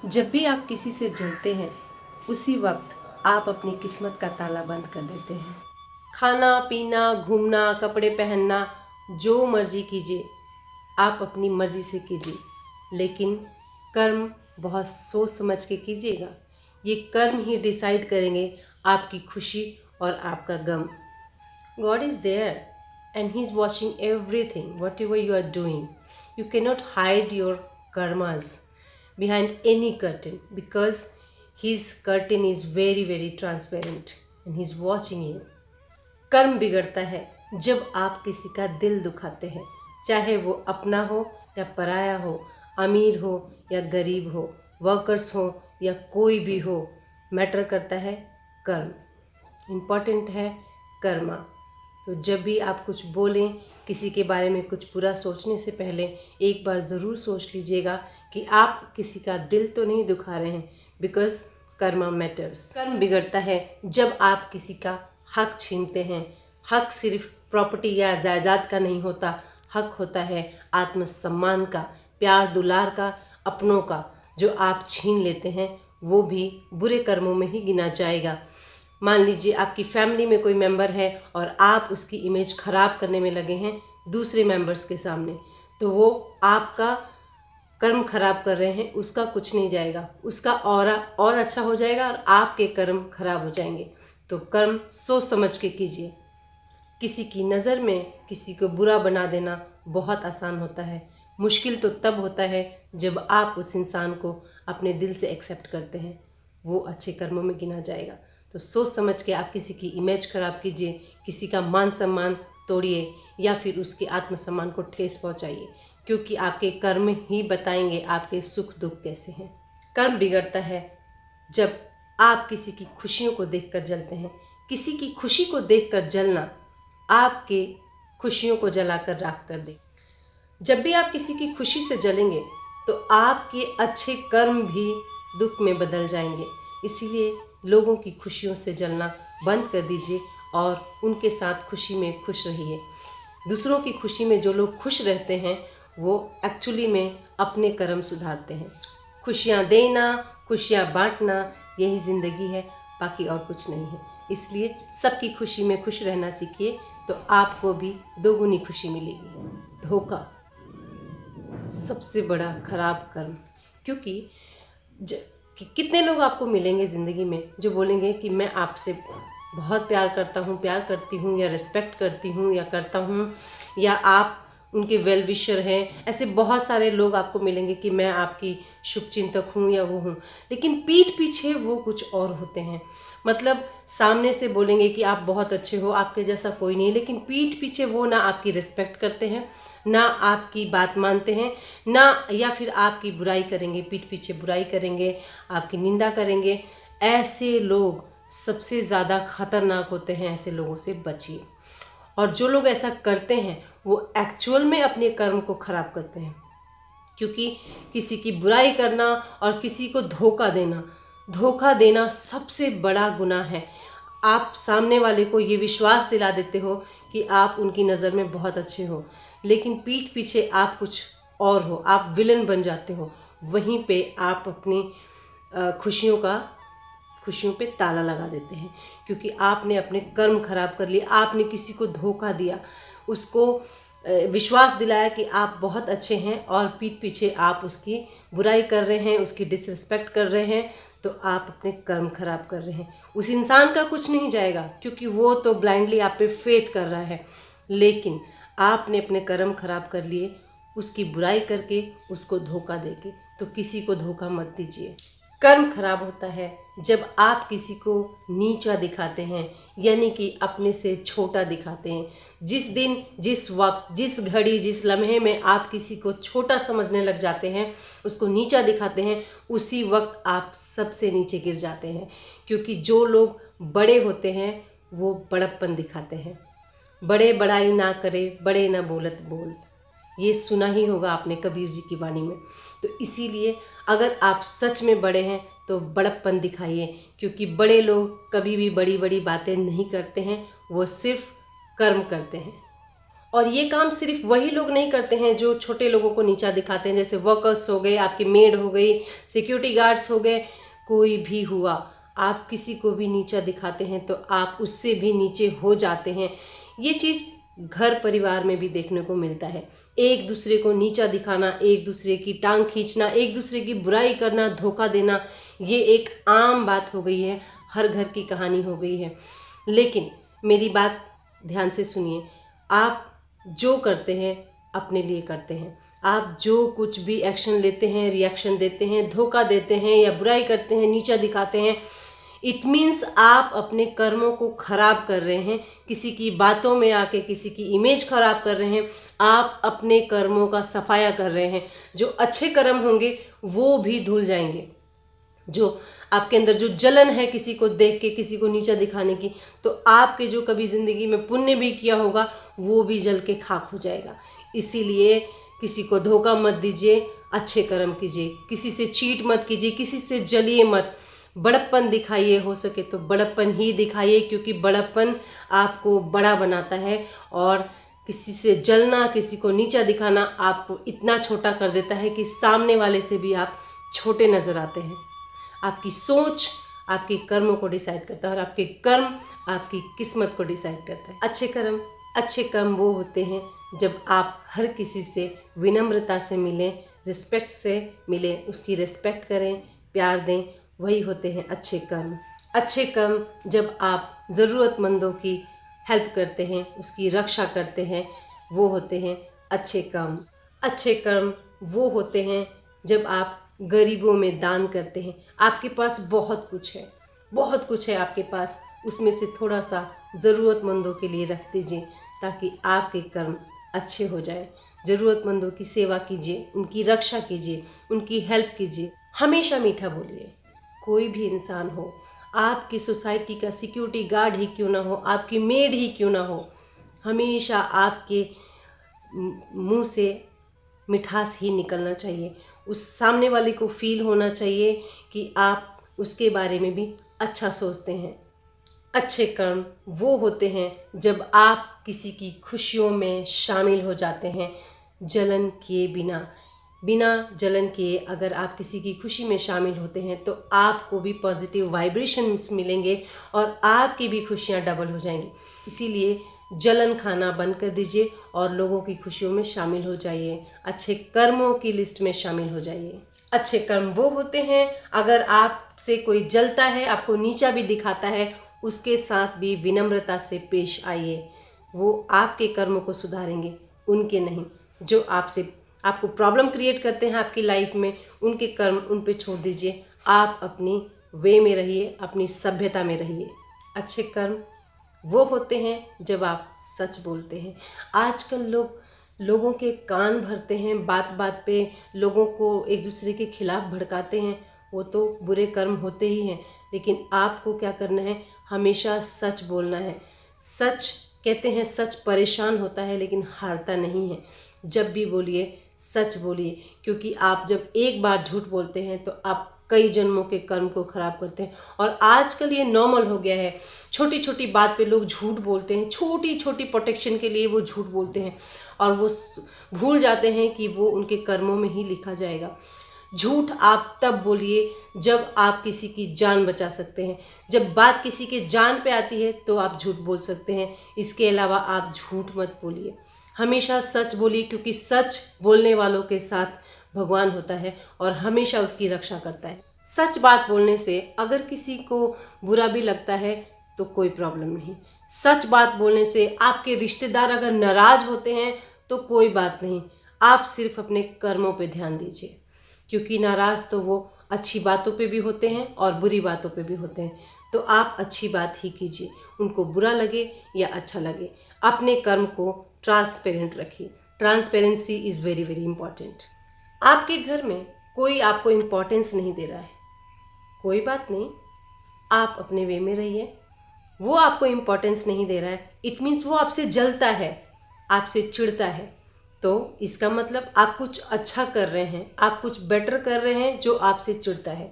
जब भी आप किसी से जलते हैं उसी वक्त आप अपनी किस्मत का ताला बंद कर देते हैं। खाना पीना, घूमना, कपड़े पहनना, जो मर्जी कीजिए, आप अपनी मर्जी से कीजिए, लेकिन कर्म बहुत सोच समझ के कीजिएगा। ये कर्म ही डिसाइड करेंगे आपकी खुशी और आपका गम। God is there and He's watching everything, whatever you are doing. You cannot hide your karmas behind any curtain because His curtain is very, very transparent and He's watching you. कर्म बिगड़ता है जब आप किसी का दिल दुखाते हैं, चाहे वो अपना हो या पराया हो, अमीर हो या गरीब हो, वर्कर्स हो या कोई भी हो। मैटर करता है कर्म, इम्पॉर्टेंट है कर्मा। तो जब भी आप कुछ बोलें, किसी के बारे में कुछ बुरा सोचने से पहले एक बार ज़रूर सोच लीजिएगा कि आप किसी का दिल तो नहीं दुखा रहे हैं, बिकॉज कर्मा मैटर्स। कर्म बिगड़ता है जब आप किसी का हक छीनते हैं। हक सिर्फ प्रॉपर्टी या जायदाद का नहीं होता, हक होता है आत्मसम्मान का, प्यार दुलार का, अपनों का। जो आप छीन लेते हैं वो भी बुरे कर्मों में ही गिना जाएगा। मान लीजिए आपकी फैमिली में कोई मेंबर है और आप उसकी इमेज ख़राब करने में लगे हैं दूसरे मेंबर्स के सामने, तो वो आपका कर्म खराब कर रहे हैं, उसका कुछ नहीं जाएगा, उसका ऑरा और अच्छा हो जाएगा और आपके कर्म खराब हो जाएंगे। तो कर्म सोच समझ के कीजिए। किसी की नज़र में किसी को बुरा बना देना बहुत आसान होता है, मुश्किल तो तब होता है जब आप उस इंसान को अपने दिल से एक्सेप्ट करते हैं, वो अच्छे कर्मों में गिना जाएगा। तो सोच समझ के आप किसी की इमेज खराब कीजिए, किसी का मान सम्मान तोड़िए या फिर उसके आत्मसम्मान को ठेस पहुंचाइए, क्योंकि आपके कर्म ही बताएंगे आपके सुख दुख कैसे हैं। कर्म बिगड़ता है जब आप किसी की खुशियों को देखकर जलते हैं। किसी की खुशी को देखकर जलना आपके खुशियों को जलाकर राख कर दे। जब भी आप किसी की खुशी से जलेंगे तो आपके अच्छे कर्म भी दुख में बदल जाएंगे। इसीलिए लोगों की खुशियों से जलना बंद कर दीजिए और उनके साथ खुशी में खुश रहिए। दूसरों की खुशी में जो लोग खुश रहते हैं वो एक्चुअली में अपने कर्म सुधारते हैं। खुशियाँ देना, खुशियाँ बांटना, यही ज़िंदगी है, बाकी और कुछ नहीं है। इसलिए सबकी खुशी में खुश रहना सीखिए तो आपको भी दोगुनी खुशी मिलेगी। धोखा सबसे बड़ा खराब कर्म, क्योंकि कितने लोग आपको मिलेंगे ज़िंदगी में जो बोलेंगे कि मैं आपसे बहुत प्यार करता हूँ, प्यार करती हूँ, या रिस्पेक्ट करती हूँ या करता हूँ, या आप उनके वेल विशर हैं। ऐसे बहुत सारे लोग आपको मिलेंगे कि मैं आपकी शुभचिंतक हूँ या वो हूँ, लेकिन पीठ पीछे वो कुछ और होते हैं। मतलब सामने से बोलेंगे कि आप बहुत अच्छे हो, आपके जैसा कोई नहीं, लेकिन पीठ पीछे वो ना आपकी रिस्पेक्ट करते हैं, ना आपकी बात मानते हैं, ना या फिर आपकी बुराई करेंगे, पीठ पीछे बुराई करेंगे, आपकी निंदा करेंगे। ऐसे लोग सबसे ज़्यादा खतरनाक होते हैं, ऐसे लोगों से बचिए। और जो लोग ऐसा करते हैं वो एक्चुअल में अपने कर्म को खराब करते हैं, क्योंकि किसी की बुराई करना और किसी को धोखा देना सबसे बड़ा गुनाह है। आप सामने वाले को ये विश्वास दिला देते हो कि आप उनकी नज़र में बहुत अच्छे हो, लेकिन पीठ पीछे आप कुछ और हो, आप विलन बन जाते हो। वहीं पे आप अपनी खुशियों पे ताला लगा देते हैं, क्योंकि आपने अपने कर्म खराब कर लिए। आपने किसी को धोखा दिया, उसको विश्वास दिलाया कि आप बहुत अच्छे हैं और पीठ पीछे आप उसकी बुराई कर रहे हैं, उसकी डिसरिस्पेक्ट कर रहे हैं, तो आप अपने कर्म खराब कर रहे हैं। उस इंसान का कुछ नहीं जाएगा, क्योंकि वो तो ब्लाइंडली आप पे फेथ कर रहा है, लेकिन आपने अपने कर्म खराब कर लिए उसकी बुराई करके, उसको धोखा देके। तो किसी को धोखा मत दीजिए। कर्म खराब होता है जब आप किसी को नीचा दिखाते हैं, यानी कि अपने से छोटा दिखाते हैं। जिस दिन, जिस वक्त, जिस घड़ी, जिस लम्हे में आप किसी को छोटा समझने लग जाते हैं, उसको नीचा दिखाते हैं, उसी वक्त आप सबसे नीचे गिर जाते हैं। क्योंकि जो लोग बड़े होते हैं वो बड़प्पन दिखाते हैं। बड़े बड़ाई ना करे, बड़े ना बोलत बोल, ये सुना ही होगा आपने कबीर जी की वाणी में। तो इसीलिए अगर आप सच में बड़े हैं तो बड़प्पन दिखाइए, क्योंकि बड़े लोग कभी भी बड़ी बड़ी बातें नहीं करते हैं, वो सिर्फ कर्म करते हैं। और ये काम सिर्फ वही लोग नहीं करते हैं जो छोटे लोगों को नीचा दिखाते हैं, जैसे वर्कर्स हो गए, आपकी मेड हो गई, सिक्योरिटी गार्ड्स हो गए, कोई भी हुआ, आप किसी को भी नीचा दिखाते हैं तो आप उससे भी नीचे हो जाते हैं। ये चीज़ घर परिवार में भी देखने को मिलता है। एक दूसरे को नीचा दिखाना, एक दूसरे की टांग खींचना, एक दूसरे की बुराई करना, धोखा देना, ये एक आम बात हो गई है, हर घर की कहानी हो गई है। लेकिन मेरी बात ध्यान से सुनिए, आप जो करते हैं अपने लिए करते हैं। आप जो कुछ भी एक्शन लेते हैं, रिएक्शन देते हैं, धोखा देते हैं या बुराई करते हैं, नीचा दिखाते हैं, इट मीन्स आप अपने कर्मों को खराब कर रहे हैं। किसी की बातों में आके किसी की इमेज खराब कर रहे हैं। आप अपने कर्मों का सफाया कर रहे हैं। जो अच्छे कर्म होंगे वो भी धुल जाएंगे। जो आपके अंदर जो जलन है किसी को देख के, किसी को नीचा दिखाने की, तो आपके जो कभी ज़िंदगी में पुण्य भी किया होगा वो भी जल के खाक हो जाएगा। इसीलिए किसी को धोखा मत दीजिए, अच्छे कर्म कीजिए, किसी से चीट मत कीजिए, किसी से जलिए मत, बड़प्पन दिखाइए, हो सके तो बड़प्पन ही दिखाइए, क्योंकि बड़प्पन आपको बड़ा बनाता है। और किसी से जलना, किसी को नीचा दिखाना आपको इतना छोटा कर देता है कि सामने वाले से भी आप छोटे नज़र आते हैं। आपकी सोच आपके कर्मों को डिसाइड करता है और आपके कर्म आपकी किस्मत को डिसाइड करता है। अच्छे कर्म वो होते हैं जब आप हर किसी से विनम्रता से मिलें, रिस्पेक्ट से मिलें, उसकी रिस्पेक्ट करें, प्यार दें, वही होते हैं अच्छे कर्म। अच्छे कर्म जब आप ज़रूरतमंदों की हेल्प करते हैं, उसकी रक्षा करते हैं, वो होते हैं अच्छे कर्म। अच्छे कर्म वो होते हैं जब आप गरीबों में दान करते हैं। आपके पास बहुत कुछ है आपके पास, उसमें से थोड़ा सा ज़रूरतमंदों के लिए रख दीजिए ताकि आपके कर्म अच्छे हो जाए। ज़रूरतमंदों की सेवा कीजिए, उनकी रक्षा कीजिए, उनकी हेल्प कीजिए। हमेशा मीठा बोलिए। कोई भी इंसान हो, आपकी सोसाइटी का सिक्योरिटी गार्ड ही क्यों ना हो, आपकी मेड ही क्यों ना हो, हमेशा आपके मुंह से मिठास ही निकलना चाहिए। उस सामने वाले को फील होना चाहिए कि आप उसके बारे में भी अच्छा सोचते हैं। अच्छे कर्म वो होते हैं जब आप किसी की खुशियों में शामिल हो जाते हैं, जलन किए बिना जलन किए अगर आप किसी की खुशी में शामिल होते हैं तो आपको भी पॉजिटिव वाइब्रेशंस मिलेंगे और आपकी भी खुशियाँ डबल हो जाएंगी। इसीलिए जलन खाना बंद कर दीजिए और लोगों की खुशियों में शामिल हो जाइए, अच्छे कर्मों की लिस्ट में शामिल हो जाइए। अच्छे कर्म वो होते हैं अगर आपसे कोई जलता है, आपको नीचा भी दिखाता है, उसके साथ भी विनम्रता से पेश आइए। वो आपके कर्मों को सुधारेंगे, उनके नहीं। जो आपको प्रॉब्लम क्रिएट करते हैं आपकी लाइफ में, उनके कर्म उन पे छोड़ दीजिए। आप अपनी वे में रहिए, अपनी सभ्यता में रहिए। अच्छे कर्म वो होते हैं जब आप सच बोलते हैं। आजकल लोगों के कान भरते हैं, बात बात पे लोगों को एक दूसरे के खिलाफ भड़काते हैं। वो तो बुरे कर्म होते ही हैं, लेकिन आपको क्या करना है, हमेशा सच बोलना है। सच कहते हैं सच परेशान होता है लेकिन हारता नहीं है। जब भी बोलिए सच बोलिए, क्योंकि आप जब एक बार झूठ बोलते हैं तो आप कई जन्मों के कर्म को खराब करते हैं। और आजकल ये नॉर्मल हो गया है, छोटी छोटी बात पे लोग झूठ बोलते हैं, छोटी छोटी प्रोटेक्शन के लिए वो झूठ बोलते हैं और वो भूल जाते हैं कि वो उनके कर्मों में ही लिखा जाएगा। झूठ आप तब बोलिए जब आप किसी की जान बचा सकते हैं। जब बात किसी के जान पे आती है तो आप झूठ बोल सकते हैं, इसके अलावा आप झूठ मत बोलिए। हमेशा सच बोलिए, क्योंकि सच बोलने वालों के साथ भगवान होता है और हमेशा उसकी रक्षा करता है। सच बात बोलने से अगर किसी को बुरा भी लगता है तो कोई प्रॉब्लम नहीं। सच बात बोलने से आपके रिश्तेदार अगर नाराज़ होते हैं तो कोई बात नहीं, आप सिर्फ अपने कर्मों पे ध्यान दीजिए, क्योंकि नाराज़ तो वो अच्छी बातों पे भी होते हैं और बुरी बातों पे भी होते हैं। तो आप अच्छी बात ही कीजिए, उनको बुरा लगे या अच्छा लगे। अपने कर्म को ट्रांसपेरेंट रखिए। Transparency is very very important. आपके घर में कोई आपको इम्पोर्टेंस नहीं दे रहा है, कोई बात नहीं, आप अपने वे में रहिए। वो आपको इम्पोर्टेंस नहीं दे रहा है, इट मीन्स वो आपसे जलता है, आपसे चिढ़ता है, तो इसका मतलब आप कुछ अच्छा कर रहे हैं, आप कुछ बेटर कर रहे हैं जो आपसे चिढ़ता है।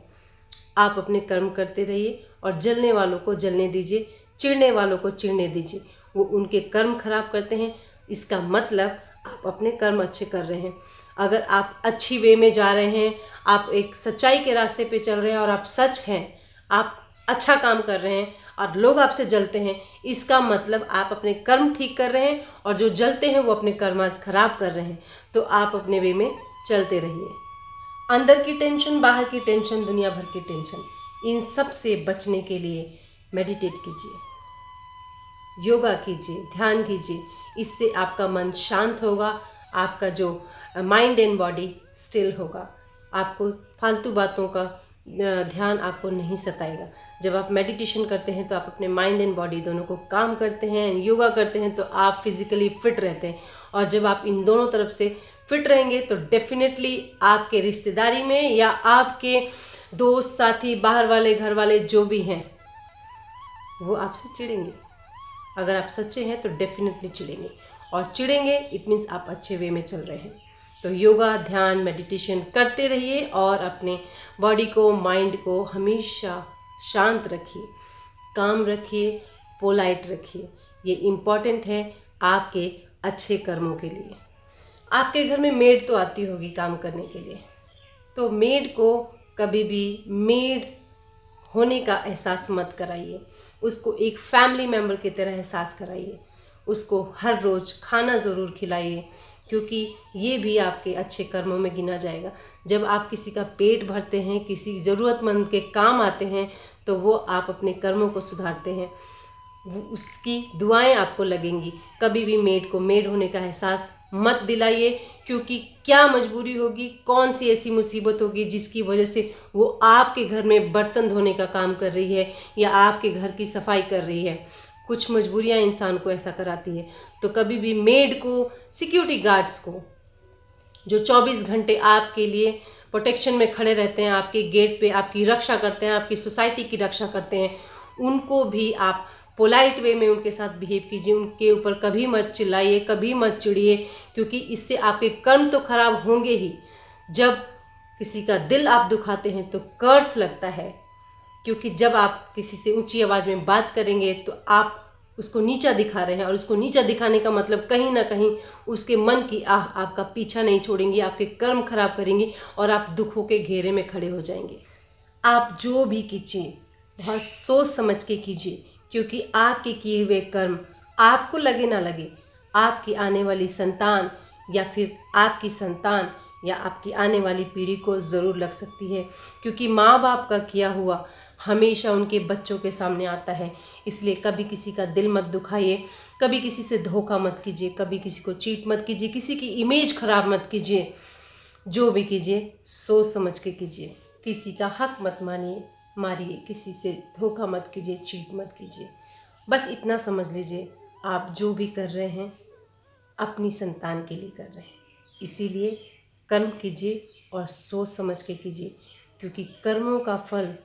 आप अपने कर्म करते रहिए और जलने वालों को जलने दीजिए, चिढ़ने वालों को चिढ़ने दीजिए। वो उनके कर्म खराब करते हैं, इसका मतलब आप अपने कर्म अच्छे कर रहे हैं। अगर आप अच्छी वे में जा रहे हैं, आप एक सच्चाई के रास्ते पे चल रहे हैं और आप सच हैं, आप अच्छा काम कर रहे हैं और लोग आपसे जलते हैं, इसका मतलब आप अपने कर्म ठीक कर रहे हैं और जो जलते हैं वो अपने कर्म आज खराब कर रहे हैं। तो आप अपने वे में चलते रहिए। अंदर की टेंशन, बाहर की टेंशन, दुनिया भर की टेंशन, इन सब से बचने के लिए मेडिटेट कीजिए, योगा कीजिए, ध्यान कीजिए। इससे आपका मन शांत होगा, आपका जो माइंड एंड बॉडी स्टिल होगा। आपको फालतू बातों का ध्यान आपको नहीं सताएगा। जब आप मेडिटेशन करते हैं तो आप अपने माइंड एंड बॉडी दोनों को काम करते हैं, योगा करते हैं तो आप फिजिकली फिट रहते हैं। और जब आप इन दोनों तरफ से फिट रहेंगे तो डेफिनेटली आपके रिश्तेदारी में या आपके दोस्त साथी, बाहर वाले, घर वाले जो भी हैं, वो आपसे चिढ़ेंगे। अगर आप सच्चे हैं तो डेफिनेटली चिढ़ेंगे, और चिढ़ेंगे इट मीन्स आप अच्छे वे में चल रहे हैं। तो योगा, ध्यान, मेडिटेशन करते रहिए और अपने बॉडी को, माइंड को हमेशा शांत रखिए, काम रखिए, पोलाइट रखिए। ये इम्पॉर्टेंट है आपके अच्छे कर्मों के लिए। आपके घर में मेड तो आती होगी काम करने के लिए, तो मेड को कभी भी मेड होने का एहसास मत कराइए। उसको एक फैमिली मेम्बर की तरह एहसास कराइए। उसको हर रोज़ खाना ज़रूर खिलाइए, क्योंकि ये भी आपके अच्छे कर्मों में गिना जाएगा। जब आप किसी का पेट भरते हैं, किसी ज़रूरतमंद के काम आते हैं, तो वो आप अपने कर्मों को सुधारते हैं, वो उसकी दुआएं आपको लगेंगी। कभी भी मेड को मेड होने का एहसास मत दिलाइए, क्योंकि क्या मजबूरी होगी, कौन सी ऐसी मुसीबत होगी जिसकी वजह से वो आपके घर में बर्तन धोने का काम कर रही है या आपके घर की सफाई कर रही है। कुछ मजबूरियां इंसान को ऐसा कराती है। तो कभी भी मेड को, सिक्योरिटी गार्ड्स को, जो 24 घंटे आपके लिए प्रोटेक्शन में खड़े रहते हैं, आपके गेट पे आपकी रक्षा करते हैं, आपकी सोसाइटी की रक्षा करते हैं, उनको भी आप पोलाइट वे में उनके साथ बिहेव कीजिए। उनके ऊपर कभी मत चिल्लाइए, कभी मत चिढ़िए, क्योंकि इससे आपके कर्म तो खराब होंगे ही। जब किसी का दिल आप दुखाते हैं तो कर्स लगता है, क्योंकि जब आप किसी से ऊंची आवाज़ में बात करेंगे तो आप उसको नीचा दिखा रहे हैं, और उसको नीचा दिखाने का मतलब कहीं ना कहीं उसके मन की आह आपका पीछा नहीं छोड़ेंगी, आपके कर्म खराब करेंगी और आप दुखों के घेरे में खड़े हो जाएंगे। आप जो भी कीजिए बहुत सोच समझ के कीजिए, क्योंकि आपके किए हुए कर्म आपको लगे ना लगे, आपकी आने वाली संतान या फिर आपकी संतान या आपकी आने वाली पीढ़ी को ज़रूर लग सकती है। क्योंकि माँ बाप का किया हुआ हमेशा उनके बच्चों के सामने आता है। इसलिए कभी किसी का दिल मत दुखाइए, कभी किसी से धोखा मत कीजिए, कभी किसी को चीट मत कीजिए, किसी की इमेज खराब मत कीजिए। जो भी कीजिए सोच समझ के कीजिए, किसी का हक मत मारिए, किसी से धोखा मत कीजिए, चीट मत कीजिए। बस इतना समझ लीजिए, आप जो भी कर रहे हैं अपनी संतान के लिए कर रहे हैं। इसीलिए कर्म कीजिए और सोच समझ के कीजिए, क्योंकि कर्मों का फल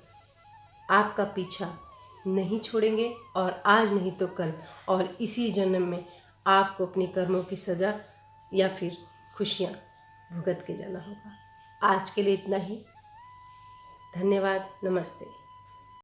आपका पीछा नहीं छोड़ेंगे, और आज नहीं तो कल, और इसी जन्म में आपको अपने कर्मों की सज़ा या फिर खुशियाँ भुगत के जाना होगा। आज के लिए इतना ही। धन्यवाद। नमस्ते।